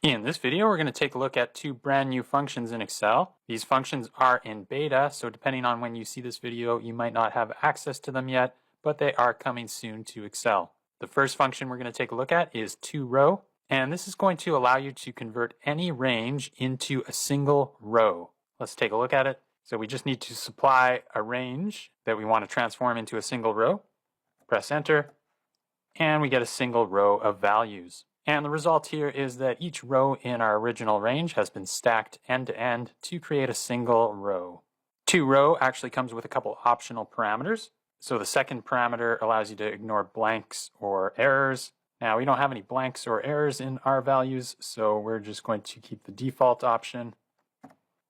In this video, we're going to take a look at two brand new functions in Excel. These functions are in beta, so depending on when you see this video, you might not have access to them yet, but they are coming soon to Excel. The first function we're going to take a look at is TOROW, and this is going to allow you to convert any range into a single row. Let's take a look at it. So we just need to supply a range that we want to transform into a single row. Press enter, and we get a single row of values. And the result here is that each row in our original range has been stacked end to end to create a single row. TOROW actually comes with a couple optional parameters. So the second parameter allows you to ignore blanks or errors. Now we don't have any blanks or errors in our values, so we're just going to keep the default option.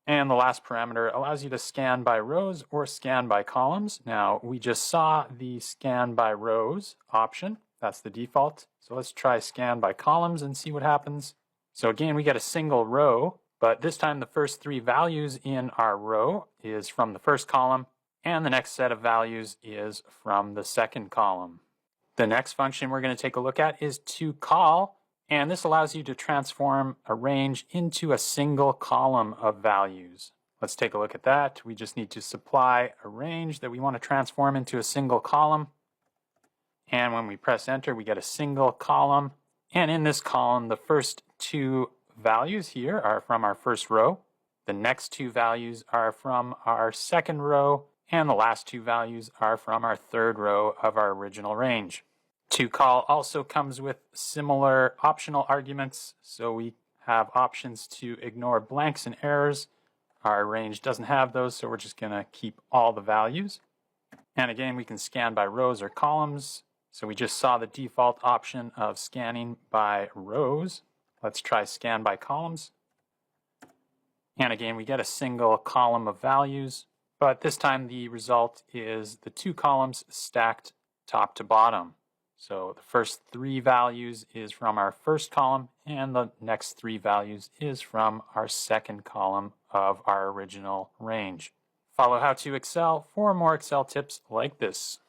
And the last parameter allows you to scan by rows or scan by columns. Now we just saw the scan by rows option. That's the default. So let's try scan by columns and see what happens. So again, we get a single row, but this time the first three values in our row is from the first column, and the next set of values is from the second column. The next function we're going to take a look at is TOCOL, and this allows you to transform a range into a single column of values. Let's take a look at that. We just need to supply a range that we want to transform into a single column. And when we press enter, we get a single column. And in this column, the first two values here are from our first row. The next two values are from our second row. And the last two values are from our third row of our original range. TOCOL also comes with similar optional arguments. So we have options to ignore blanks and errors. Our range doesn't have those, so we're just going to keep all the values. And again, we can scan by rows or columns. So we just saw the default option of scanning by rows. Let's try scan by columns. And again, we get a single column of values, but this time the result is the two columns stacked top to bottom. So the first three values is from our first column, and the next three values is from our second column of our original range. Follow How to Excel for more Excel tips like this.